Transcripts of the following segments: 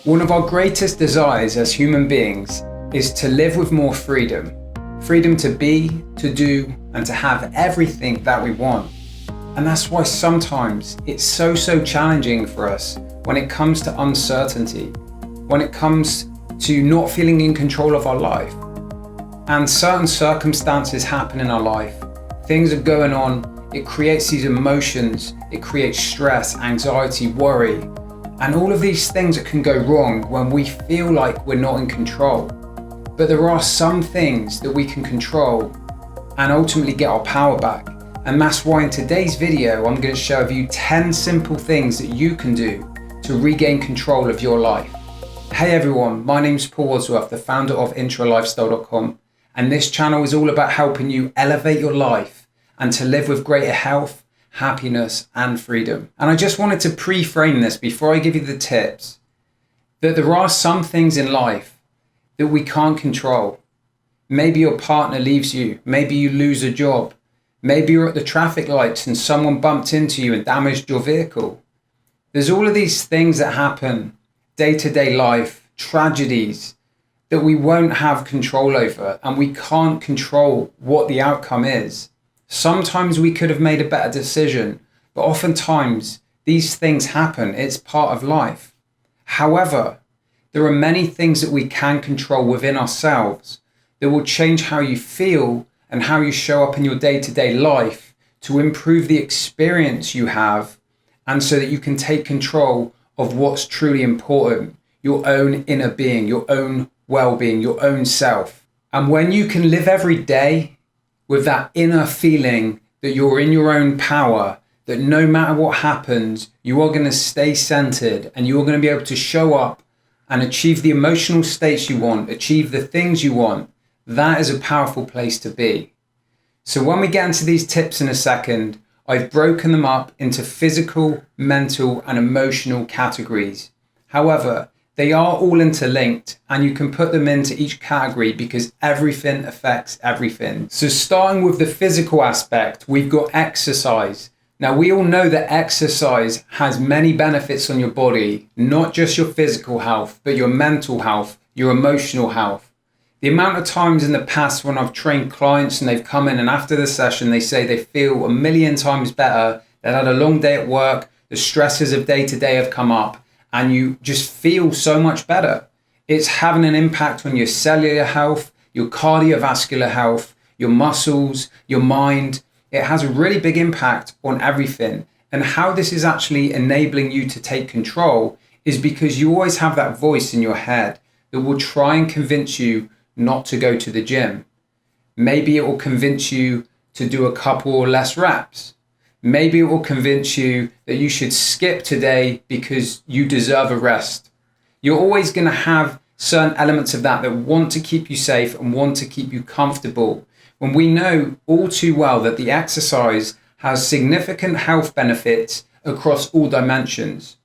One of our greatest desires as human beings is to live with more freedom. Freedom to be, to do, and to have everything that we want. And that's why sometimes it's so challenging for us when it comes to uncertainty, when it comes to not feeling in control of our life. And certain circumstances happen in our life. Things are going on, it creates these emotions, it creates stress, anxiety, worry, and all of these things that can go wrong when we feel like we're not in control. But there are some things that we can control and ultimately get our power back. And that's why in today's video, I'm going to show you 10 simple things that you can do to regain control of your life. Hey everyone, my name's Paul Wadsworth, the founder of IntraLifestyle.com. And this channel is all about helping you elevate your life and to live with greater health, happiness, and freedom. And I just wanted to pre-frame this before I give you the tips, that there are some things in life that we can't control. Maybe your partner leaves you, maybe you lose a job, maybe you're at the traffic lights and someone bumped into you and damaged your vehicle. There's all of these things that happen, day-to-day life, tragedies, that we won't have control over, and we can't control what the outcome is. Sometimes we could have made a better decision, but oftentimes these things happen. It's part of life. However, there are many things that we can control within ourselves that will change how you feel and how you show up in your day-to-day life to improve the experience you have, and so that you can take control of what's truly important, your own inner being, your own well-being, your own self. And when you can live every day with that inner feeling that you're in your own power, that no matter what happens, you are going to stay centered and you are going to be able to show up and achieve the emotional states you want, achieve the things you want, that is a powerful place to be. So when we get into these tips in a second, I've broken them up into physical, mental, and emotional categories. However, they are all interlinked and you can put them into each category because everything affects everything. So starting with the physical aspect, we've got exercise. Now we all know that exercise has many benefits on your body, not just your physical health, but your mental health, your emotional health. The amount of times in the past when I've trained clients and they've come in and after the session they say they feel a million times better, they've had a long day at work, the stresses of day to day have come up, and you just feel so much better. It's having an impact on your cellular health, your cardiovascular health, your muscles, your mind. It has a really big impact on everything. And how this is actually enabling you to take control is because you always have that voice in your head that will try and convince you not to go to the gym. Maybe it will convince you to do a couple or less reps. Maybe it will convince you that you should skip today because you deserve a rest. You're always going to have certain elements of that want to keep you safe and want to keep you comfortable. When we know all too well that the exercise has significant health benefits across all dimensions.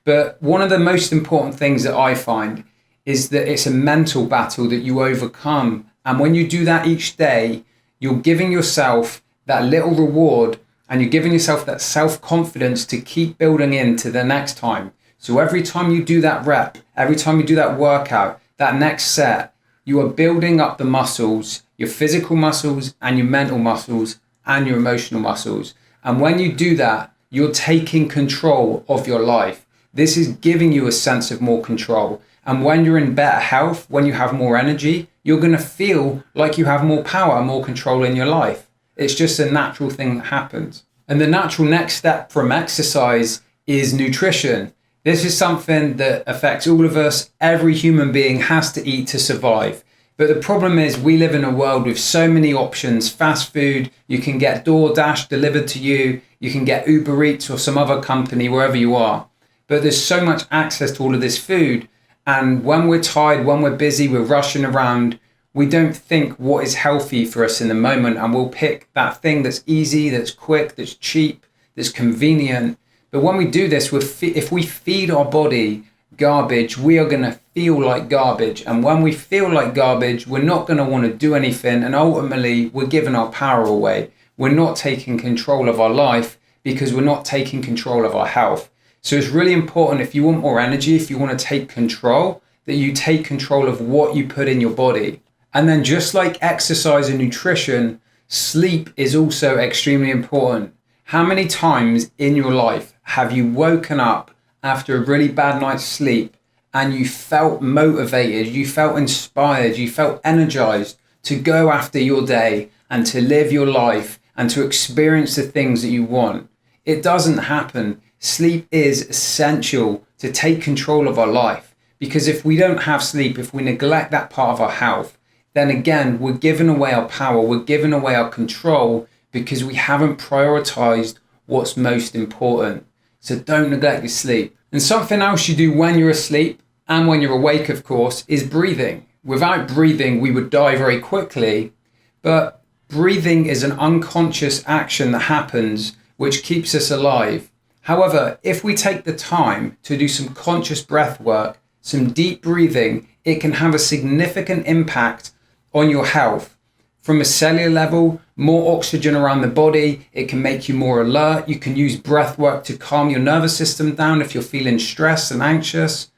But one of the most important things that I find is that it's a mental battle that you overcome. And when you do that each day, you're giving yourself that little reward and you're giving yourself that self-confidence to keep building into the next time. So every time you do that rep, every time you do that workout, that next set, you are building up the muscles, your physical muscles and your mental muscles and your emotional muscles. And when you do that, you're taking control of your life. This is giving you a sense of more control. And when you're in better health, when you have more energy, you're going to feel like you have more power and more control in your life. It's just a natural thing that happens. And the natural next step from exercise is nutrition. This is something that affects all of us. Every human being has to eat to survive. But the problem is we live in a world with so many options. Fast food, you can get DoorDash delivered to you. You can get Uber Eats or some other company wherever you are. But there's so much access to all of this food. And when we're tired, when we're busy, we're rushing around, we don't think what is healthy for us in the moment, and we'll pick that thing that's easy, that's quick, that's cheap, that's convenient. But when we do this, if we feed our body garbage, we are going to feel like garbage. And when we feel like garbage, we're not going to want to do anything. And ultimately, we're giving our power away. We're not taking control of our life because we're not taking control of our health. So it's really important, if you want more energy, if you want to take control, that you take control of what you put in your body. And then just like exercise and nutrition, sleep is also extremely important. How many times in your life have you woken up after a really bad night's sleep and you felt motivated, you felt inspired, you felt energized to go after your day and to live your life and to experience the things that you want? It doesn't happen. Sleep is essential to take control of our life, because if we don't have sleep, if we neglect that part of our health, then again, we're giving away our power, we're giving away our control, because we haven't prioritized what's most important. So don't neglect your sleep. And something else you do when you're asleep and when you're awake, of course, is breathing. Without breathing, we would die very quickly, but breathing is an unconscious action that happens which keeps us alive. However, if we take the time to do some conscious breath work, some deep breathing, it can have a significant impact on your health. From a cellular level, more oxygen around the body, it can make you more alert. You can use breath work to calm your nervous system down if you're feeling stressed and anxious.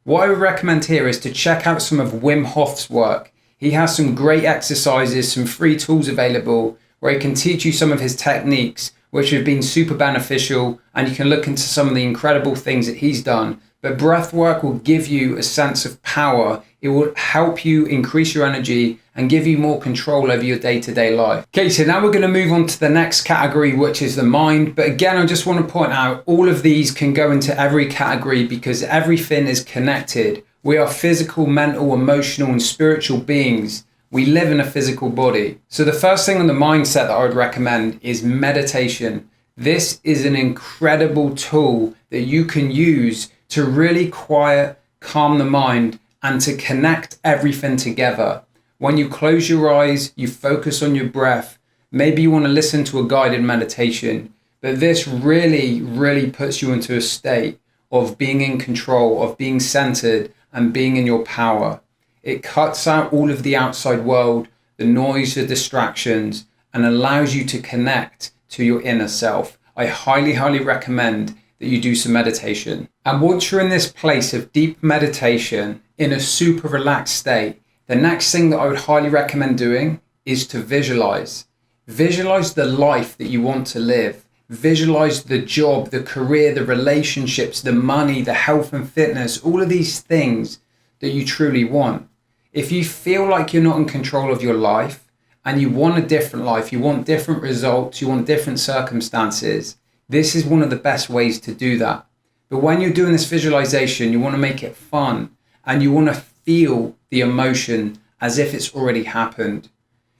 What I would recommend here is to check out some of Wim Hof's work. He has some great exercises, some free tools available where he can teach you some of his techniques, which have been super beneficial, and you can look into some of the incredible things that he's done. But breath work will give you a sense of power. It will help you increase your energy and give you more control over your day-to-day life. Okay, so now we're going to move on to the next category, which is the mind. But again, I just want to point out, all of these can go into every category because everything is connected. We are physical, mental, emotional, and spiritual beings. We live in a physical body. So the first thing on the mindset that I would recommend is meditation. This is an incredible tool that you can use to really quiet, calm the mind, and to connect everything together. When you close your eyes, you focus on your breath. Maybe you want to listen to a guided meditation, but this really puts you into a state of being in control, of being centered, and being in your power. It cuts out all of the outside world, the noise, the distractions, and allows you to connect to your inner self. I highly recommend that you do some meditation. And once you're in this place of deep meditation, in a super relaxed state, the next thing that I would highly recommend doing is to visualize. Visualize the life that you want to live. Visualize the job, the career, the relationships, the money, the health and fitness, all of these things that you truly want. If you feel like you're not in control of your life and you want a different life, you want different results, you want different circumstances, this is one of the best ways to do that. But when you're doing this visualization, you want to make it fun and you want to feel the emotion as if it's already happened.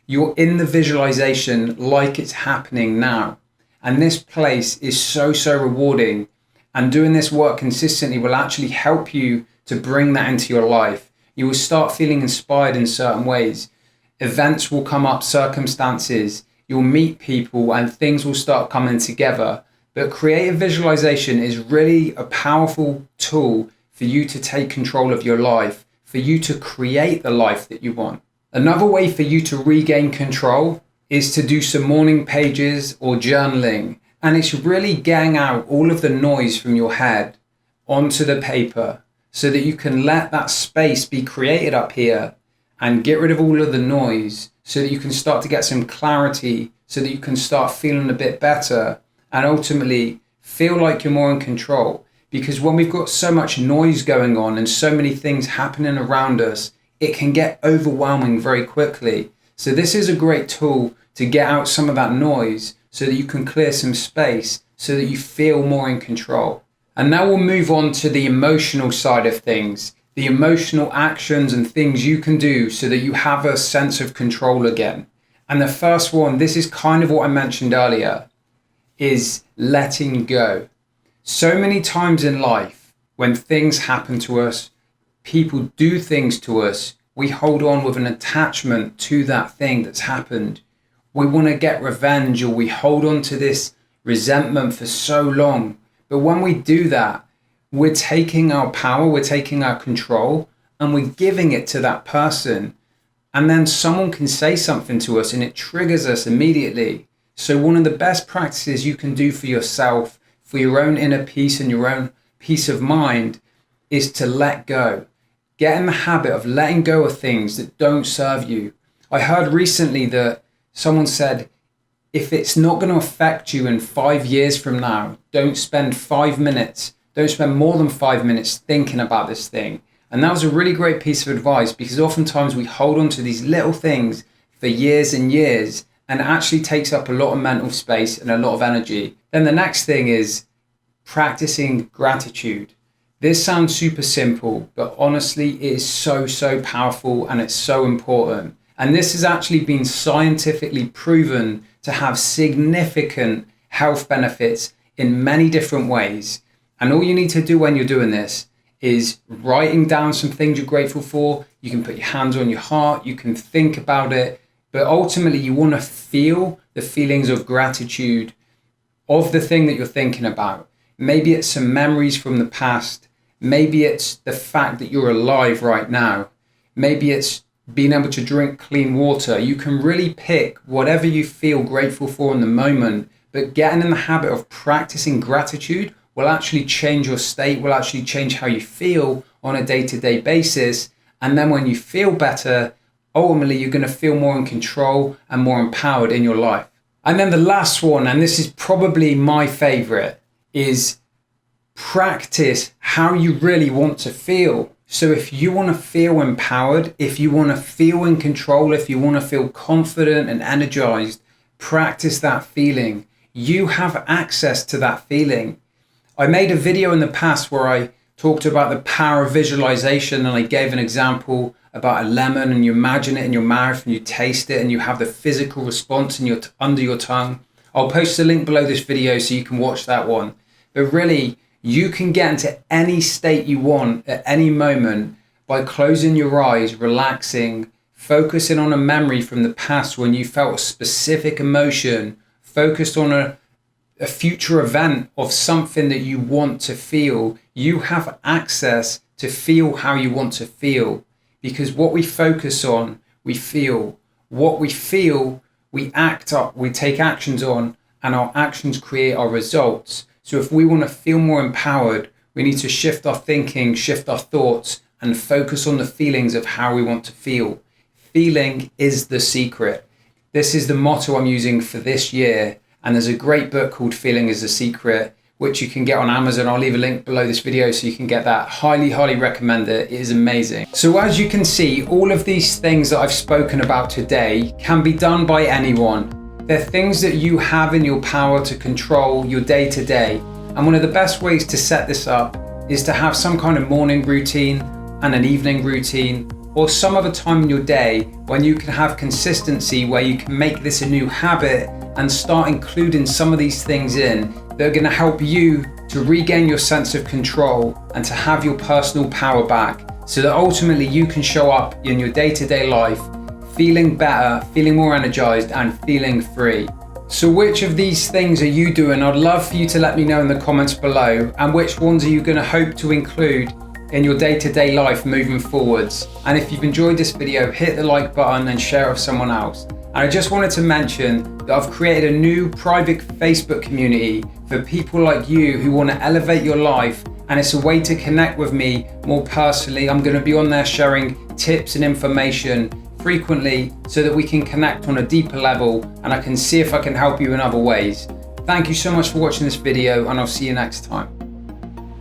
You're in the visualization like it's happening now. And this place is so rewarding. And doing this work consistently will actually help you to bring that into your life. You will start feeling inspired in certain ways. Events will come up, circumstances, you'll meet people and things will start coming together. But creative visualization is really a powerful tool for you to take control of your life, for you to create the life that you want. Another way for you to regain control is to do some morning pages or journaling. And it's really getting out all of the noise from your head onto the paper so that you can let that space be created up here and get rid of all of the noise so that you can start to get some clarity, so that you can start feeling a bit better and ultimately feel like you're more in control. Because when we've got so much noise going on and so many things happening around us, it can get overwhelming very quickly. So this is a great tool to get out some of that noise so that you can clear some space so that you feel more in control. And now we'll move on to the emotional side of things, the emotional actions and things you can do so that you have a sense of control again. And the first one, this is kind of what I mentioned earlier, is letting go. So many times in life, when things happen to us, people do things to us, we hold on with an attachment to that thing that's happened. We want to get revenge, or we hold on to this resentment for so long. But when we do that, we're taking our power, we're taking our control, and we're giving it to that person. And then someone can say something to us and it triggers us immediately. So one of the best practices you can do for yourself, for your own inner peace and your own peace of mind is to let go. Get in the habit of letting go of things that don't serve you. I heard recently that someone said, if it's not going to affect you in 5 years from now, don't spend more than 5 minutes thinking about this thing. And that was a really great piece of advice, because oftentimes we hold on to these little things for years and years, and it actually takes up a lot of mental space and a lot of energy. Then the next thing is practicing gratitude. This sounds super simple, but honestly, it is so powerful, and it's so important. And this has actually been scientifically proven to have significant health benefits in many different ways. And all you need to do when you're doing this is writing down some things you're grateful for. You can put your hands on your heart, you can think about it, but ultimately you want to feel the feelings of gratitude of the thing that you're thinking about. Maybe it's some memories from the past. Maybe it's the fact that you're alive right now. Maybe it's being able to drink clean water. You can really pick whatever you feel grateful for in the moment, but getting in the habit of practicing gratitude will actually change your state, will actually change how you feel on a day-to-day basis. And then when you feel better, ultimately you're going to feel more in control and more empowered in your life. And then the last one, and this is probably my favorite, is practice how you really want to feel. So if you want to feel empowered, if you want to feel in control, if you want to feel confident and energized, practice that feeling. You have access to that feeling. I made a video in the past where I talked about the power of visualization, and I gave an example about a lemon, and you imagine it in your mouth and you taste it and you have the physical response under your tongue. I'll post a link below this video so you can watch that one. But really, you can get into any state you want at any moment by closing your eyes, relaxing, focusing on a memory from the past when you felt a specific emotion, focused on a future event of something that you want to feel. You have access to feel how you want to feel, because what we focus on, we feel. What we feel, we act up, we take actions on, and our actions create our results. So if we want to feel more empowered, we need to shift our thinking, shift our thoughts, and focus on the feelings of how we want to feel. Feeling is the secret. This is the motto I'm using for this year. And there's a great book called Feeling is the Secret, which you can get on Amazon. I'll leave a link below this video so you can get that. Highly recommend it. It is amazing. So as you can see, all of these things that I've spoken about today can be done by anyone. They're things that you have in your power to control your day to day. And one of the best ways to set this up is to have some kind of morning routine and an evening routine, or some other time in your day when you can have consistency, where you can make this a new habit and start including some of these things in that are going to help you to regain your sense of control and to have your personal power back, so that ultimately you can show up in your day-to-day life feeling better, feeling more energized, and feeling free. So which of these things are you doing? I'd love for you to let me know in the comments below, and which ones are you going to hope to include in your day-to-day life moving forwards. And if you've enjoyed this video, hit the like button and share it with someone else. And I just wanted to mention that I've created a new private Facebook community for people like you who want to elevate your life, and it's a way to connect with me more personally. I'm going to be on there sharing tips and information frequently so that we can connect on a deeper level, and I can see if I can help you in other ways. Thank you so much for watching this video, and I'll see you next time.